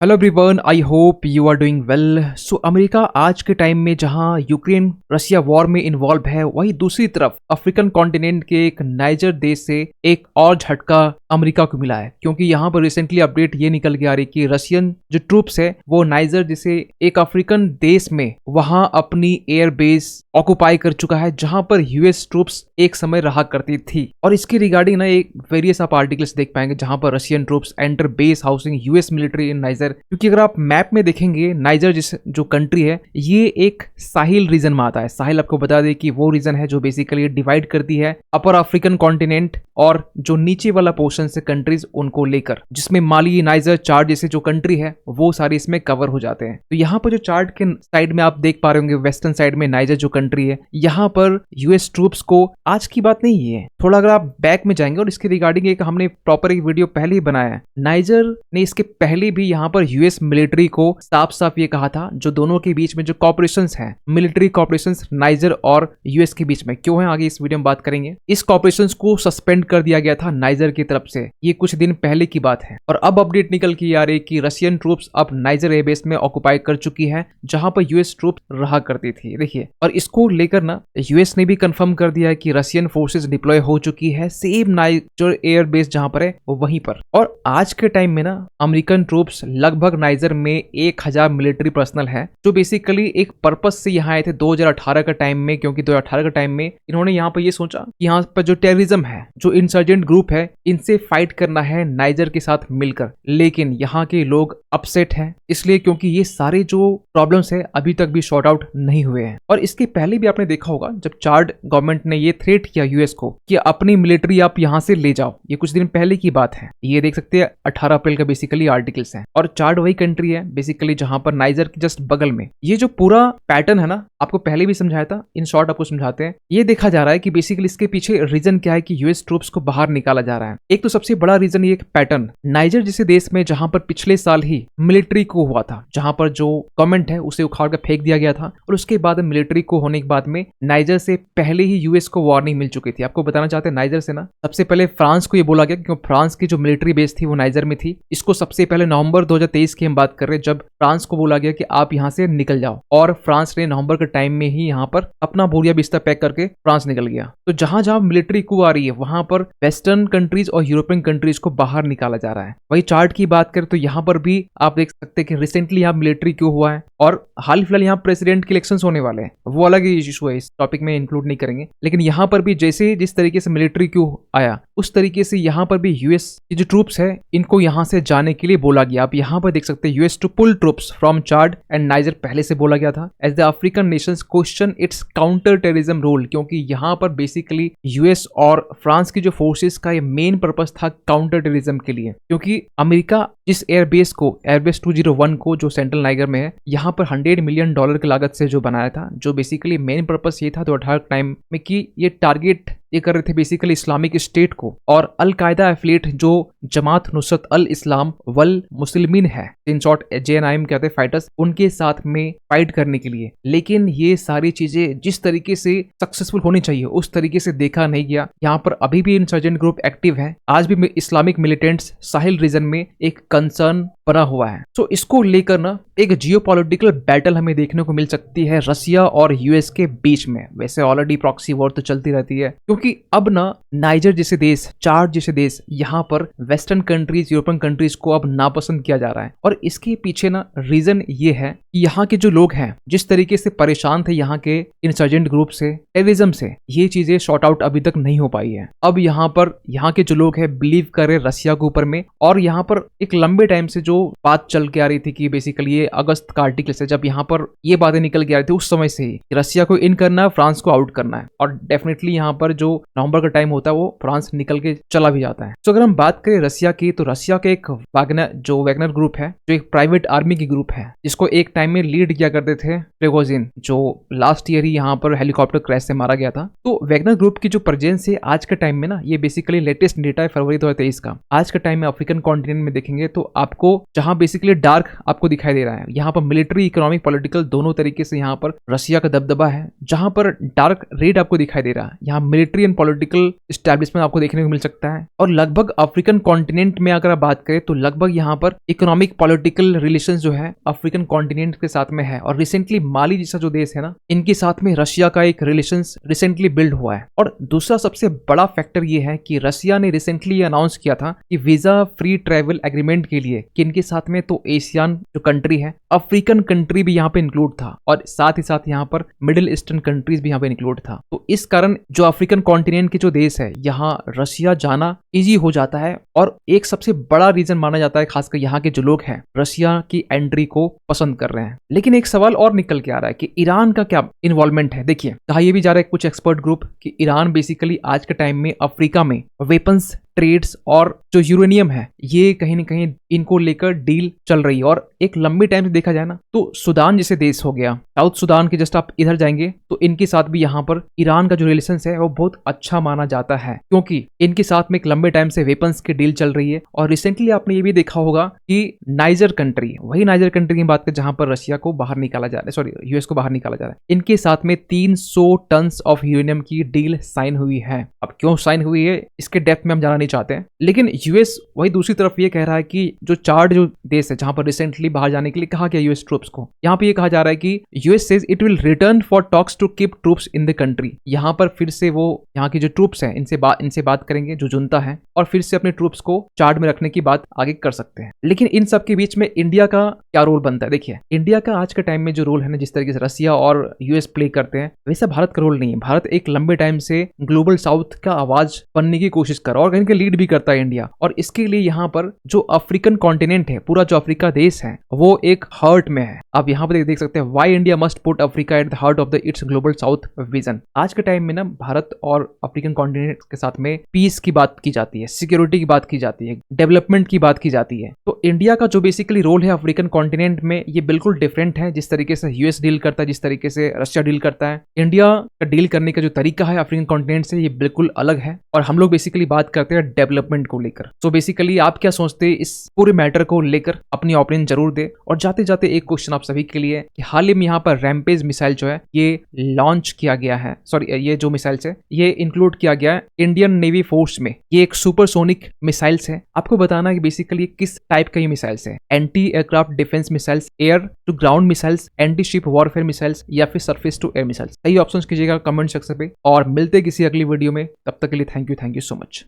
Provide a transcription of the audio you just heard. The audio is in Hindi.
Hello everyone, I hope you are doing well. So America आज के टाइम में जहां यूक्रेन रशिया वॉर में इन्वॉल्व है, वहीं दूसरी तरफ अफ्रीकन कॉन्टिनेंट के एक नाइजर देश से एक और झटका अमेरिका को मिला है, क्योंकि यहां पर रिसेंटली अपडेट ये निकल के आ रही कि रशियन जो ट्रूप्स है वो नाइजर जैसे एक अफ्रीकन देश में वहां अपनी एयर बेस ऑक्युपाई कर चुका है, जहां पर यूएस ट्रूप्स एक समय रहा करती थी। और इसके रिगार्डिंग ना एक वेरियस आप आर्टिकल्स देख पाएंगे जहां पर Russian troops enter base housing US military इन नाइजर। क्योंकि अगर आप मैप में देखेंगे नाइजर जो कंट्री है ये एक साहिल रीजन में आता है। साहिल आपको बता दें कि वो रीजन है जो बेसिकली डिवाइड करती है अपर अफ्रीकन कॉन्टिनेंट और जो नीचे वाला पोर्शन से कंट्रीज उनको लेकर, जिसमें माली, नाइजर, चार्ट जैसे जो कंट्री है वो सारे इसमें कवर हो जाते हैं। तो यहाँ पर जो चार्ट के साइड में आप देख पा रहे होंगे वेस्टर्न साइड में नाइजर जो कंट्री है, यहाँ पर यूएस ट्रूप्स को आज की बात नहीं है, थोड़ा अगर आप बैक में जाएंगे और इसके रिगार्डिंग एक हमने प्रॉपर एक वीडियो पहले ही बनाया है। नाइजर ने इसके पहले भी यहाँ पर यूएस मिलिट्री को साफ साफ ये कहा था जो दोनों के बीच में जो कॉपरेशंस हैं, मिलिट्री कॉपरेशंस नाइजर और यूएस के बीच में क्यों है, आगे इस वीडियो में बात करेंगे। इस कॉपरेशंस को सस्पेंड कर दिया गया था नाइजर की तरफ से, ये कुछ दिन पहले की बात है। और अब अपडेट निकल के आ रही कि रशियन ट्रूप्स अब नाइजर एयरबेस में ऑक्युपाई कर चुकी है जहां पर यूएस ट्रूप्स रहा करती थी। देखिए, और इसको लेकर ना यूएस ने भी कंफर्म कर दिया है कि रशियन फोर्सेस डिप्लॉय हो चुकी है सेम नाइजर एयरबेस जहां पर है वहीं पर। और आज के टाइम में ना अमेरिकन ट्रूप्स लगभग नाइजर में 1000 मिलिट्री पर्सनल है जो बेसिकली एक पर्पस से यहाँ आए थे 2018 का टाइम में, क्योंकि 2018 का टाइम में इन्होंने यहाँ पर ये सोचा कि यहाँ पर जो टेररिज्म है, जो इंसर्जेंट ग्रुप है, इनसे फाइट करना है नाइजर के साथ मिलकर। लेकिन यहाँ के लोग अपसेट हैं इसलिए क्योंकि ये सारे जो प्रॉब्लम्स है अभी तक भी सॉर्ट आउट नहीं हुए हैं। और इसके पहले भी आपने देखा होगा जब चार्ड गवर्नमेंट ने ये थ्रेट किया यूएस को कि अपनी मिलिट्री आप यहाँ से ले जाओ, ये कुछ दिन पहले की बात है। ये देख सकते हैं 18 अप्रैल का बेसिकली आर्टिकल्स हैं। और चार्ड वही कंट्री है बेसिकली जहां पर नाइजर के जस्ट बगल में ये जो पूरा पैटर्न है ना, आपको पहले भी समझाया था, इन शॉर्ट आपको समझाते हैं। ये देखा जा रहा है कि बेसिकली इसके पीछे रीजन क्या है कि यूएस ट्रूप्स को बाहर निकाला जा रहा है। एक तो सबसे बड़ा रीजन ये पैटर्न नाइजर जैसे देश में जहां पर पिछले साल ही मिलिट्री को हुआ था, जहां पर जो गवर्नमेंट है उसे उखाड़ कर फेंक दिया गया था और उसके बाद मिलिट्री को होने के बाद में नाइजर से पहले ही यूएस को वार्निंग मिल चुकी थी। आपको बताना चाहते हैं नाइजर से ना सबसे पहले फ्रांस को ये बोला गया, क्योंकि फ्रांस की जो मिलिट्री बेस थी वो नाइजर में थी। इसको सबसे पहले नवंबर 2023 की हम बात कर रहे हैं जब फ्रांस को बोला गया कि आप यहां से निकल जाओ, और फ्रांस ने नवंबर के टाइम में ही यहां पर अपना बोरिया बिस्तर पैक करके फ्रांस निकल गया। तो जहां जहां मिलिट्री को आ रही है वहां पर वेस्टर्न कंट्रीज और यूरोपियन कंट्रीज को बाहर निकाला जा रहा है। वही चार्ट की बात करें तो यहां पर भी आप देख सकते हैं कि रिसेंटली यहाँ मिलिट्री क्यों हुआ है, और हाल फिलहाल यहाँ प्रेसिडेंट के इलेक्शंस होने वाले हैं, वो अलग ही इशू है, इस टॉपिक में इंक्लूड नहीं करेंगे। लेकिन यहाँ पर भी जैसे जिस तरीके से मिलिट्री क्यों आया उस तरीके से यहाँ पर भी यूएस की जो ट्रूप्स है इनको यहाँ से जाने के लिए बोला गया। आप यहाँ पर देख सकते हैं US to pull troops from Chad and Niger पहले से बोला गया था as the African nations question it's counter terrorism role, क्योंकि यहाँ पर बेसिकली यूएस और फ्रांस की जो फोर्सेस का ये मेन पर्पस था काउंटर टेररिज्म के लिए। क्योंकि अमेरिका जिस एयरबेस 201 को जो सेंट्रल नाइगर में है यहाँ पर $100 मिलियन की लागत से जो बनाया था, जो बेसिकली मेन पर्पस ये था 2018 टाइम में कि ये टारगेट ये कर रहे थे बेसिकली इस्लामिक स्टेट को और अल कायदा एफिलिएट जो जमात नुसरत अल इस्लाम वल मुस्लिमीन है, इन शॉर्ट JNIM कहते हैं फाइटर्स, उनके साथ में फाइट करने के लिए। लेकिन ये सारी चीजें जिस तरीके से सक्सेसफुल होनी चाहिए उस तरीके से देखा नहीं गया। यहाँ पर अभी भी इंसर्जेंट ग्रुप एक्टिव है, आज भी इस्लामिक मिलिटेंट्स साहिल रीजन में एक कंसर्न बना हुआ है। तो इसको लेकर ना एक जियोपॉलिटिकल बैटल हमें देखने को मिल सकती है रशिया और यूएस के बीच में। वैसे ऑलरेडी प्रॉक्सी वॉर तो चलती रहती है, क्योंकि अब ना नाइजर जैसे देश, चार्ट जैसे देश, यहाँ पर वेस्टर्न कंट्रीज, यूरोपियन कंट्रीज को अब नापसंद किया जा रहा है। और इसके पीछे ना रीजन ये है कि यहाँ के जो लोग हैं जिस तरीके से परेशान थे यहाँ के इंसर्जेंट ग्रुप से, टेररिज्म से, ये चीजें शॉर्ट आउट अभी तक नहीं हो पाई है। अब यहाँ पर यहाँ के जो लोग हैं बिलीव कर रहे रशिया के ऊपर में, और यहाँ पर एक लंबे टाइम से जो बात चल के आ रही थी कि बेसिकली ये अगस्त का आर्टिकल से जब यहाँ पर ये बातें निकल के आ रही थी उस समय से ही रशिया को इन करना है, फ्रांस को आउट करना है। और डेफिनेटली यहाँ पर जो नवंबर का टाइम होता है वो फ्रांस निकल के चला भी जाता है। तो अगर हम बात करें रशिया की, तो रशिया का एक वैगनर ग्रुप है जो एक प्राइवेट आर्मी की ग्रुप है, जिसको एक टाइम में लीड किया करते थे प्रिगोजिन, जो लास्ट ईयर ही यहाँ पर हेलीकॉप्टर क्रैश से मारा गया था। तो वैगनर ग्रुप की जो प्रेजेंस है आज के टाइम में ना, ये बेसिकली लेटेस्ट डेटा है फरवरी 2023 का। आज के टाइम में अफ्रीकन कॉन्टिनेंट में देखेंगे तो आपको जहां बेसिकली डार्क आपको दिखाई दे रहा है। यहाँ पर मिलिट्री, इकोनॉमिक, पॉलिटिकल दोनों तरीके से यहाँ पर रसिया का दबदबा है। जहां पर डार्क रेड आपको दिखाई दे रहा है, यहाँ मिलिट्री एंड पॉलिटिकल स्टैब्लिशमेंट आपको देखने को मिल सकता है। और लगभग अफ्रीकन कॉन्टिनेंट में अगर आप बात करें तो लगभग यहाँ पर इकोनॉमिक पॉलिटिकल रिलेशन जो है अफ्रीकन कॉन्टिनेंट के साथ में है। और रिसेंटली माली जैसा जो देश है ना, इनके साथ में रशिया का एक रिलेशन रिसेंटली बिल्ड हुआ है। और दूसरा सबसे बड़ा फैक्टर ये है कि रशिया ने रिसेंटली अनाउंस किया था कि वीजा फ्री ट्रेवल एग्रीमेंट के लिए किनके साथ में, तो एशियन जो कंट्री है, अफ्रीकन कंट्री भी यहाँ पे इंक्लूड था और साथ ही साथ यहाँ पर मिडिल ईस्टर्न कंट्रीज भी यहाँ पे इंक्लूड था। तो इस कारण जो अफ्रीकन कॉन्टिनेंट के जो देश है, यहाँ रशिया जाना इजी हो जाता है। और एक सबसे बड़ा रीजन माना जाता है, खासकर यहाँ के जो लोग हैं रशिया की एंट्री को पसंद कर रहे हैं। लेकिन एक सवाल और निकल के आ रहा है कि ईरान का क्या इन्वॉल्वमेंट है। देखिए, कहा यह भी जा रहा है कुछ एक्सपर्ट ग्रुप कि ईरान बेसिकली आज के टाइम में अफ्रीका में वेपन्स ट्रेड्स और जो यूरेनियम है, ये कहीं ना कहीं इनको लेकर डील चल रही है। और एक लंबे टाइम से देखा जाए ना, तो सुदान जैसे देश हो गया, साउथ सुदान के जस्ट आप इधर जाएंगे तो इनके साथ भी यहाँ पर ईरान का जो रिलेशन है वो बहुत अच्छा माना जाता है, क्योंकि इनके साथ में एक लंबे टाइम से वेपन्स की डील चल रही है। और रिसेंटली आपने ये भी देखा होगा कि नाइजर कंट्री, वही नाइजर कंट्री की बात करें जहां पर रशिया को बाहर निकाला जा रहा है, सॉरी यूएस को बाहर निकाला जा रहा है, इनके साथ में 300 टन ऑफ यूरेनियम की डील साइन हुई है। अब क्यों साइन हुई है इसके डेप्थ में हम जाना नहीं चाहते हैं, लेकिन यूएस वही दूसरी तरफ ये कह रहा है कि जो चार्ट जो देश है जहां पर रिसेंटली बाहर जाने के लिए कहा गया यूएस ट्रूप्स को, यहाँ पे ये कहा जा रहा है कि US says it will return for talks to keep troops in the country. यहाँ पर फिर से वो यहाँ की जो ट्रूप्स हैं इनसे बात करेंगे जो जुनता है, और फिर से अपने ट्रूप्स को चार्ट में रखने की बात आगे कर सकते हैं। लेकिन इन सब के बीच में इंडिया का क्या रोल बनता है। देखिए, इंडिया का आज के टाइम में जो रोल है ना, जिस तरीके से रशिया और यूएस प्ले करते हैं, वैसा भारत का रोल नहीं है। भारत एक लंबे टाइम से ग्लोबल साउथ का आवाज बनने की कोशिश कर रहा है और कहीं के लीड भी करता है इंडिया। और इसके लिए यहाँ पर जो अफ्रीकन कॉन्टिनेंट है, पूरा जो अफ्रीका देश है, वो एक हार्ट में है। आप यहाँ पर देख सकते हैं why India must put Africa at the heart of the it's global south vision. आज के टाइम में ना भारत और अफ्रीकन कॉन्टिनेंट के साथ में पीस की बात की जाती है, सिक्योरिटी की बात की जाती है, डेवलपमेंट की बात की जाती है। तो इंडिया का जो बेसिकली रोल है अफ्रीकन कॉन्टिनेंट में, ये बिल्कुल डिफरेंट है। जिस तरीके से यूएस डील करता है, जिस तरीके से रशिया डील करता है, इंडिया का डील करने का जो तरीका है अफ्रीकन कॉन्टिनेंट से, ये बिल्कुल अलग है। और हम लोग बेसिकली बात करते हैं डेवलपमेंट को लेकर। सो बेसिकली आप क्या सोचते हैं इस पूरे मैटर को लेकर, अपनी ओपिनियन जरूर दे। और जाते जाते एक क्वेश्चन आप सभी के लिए कि हाल ही में यहाँ पर रैम्पेज मिसाइल जो है ये लॉन्च किया गया है, सॉरी ये जो मिसाइल्स है ये इंक्लूड किया गया है इंडियन नेवी फोर्स में। ये एक सुपरसोनिक मिसाइल्स है। आपको बताना है कि बेसिकली किस टाइप का ये मिसाइल्स है, anti aircraft defence missiles, air to ground missiles, anti ship warfare missiles, या फिर सरफेस टू एयर मिसाइल्स। सही ऑप्शंस कीजिएगा कमेंट सेक्शन पे, और मिलते किसी अगली वीडियो में। तब तक के लिए थैंक यू सो मच।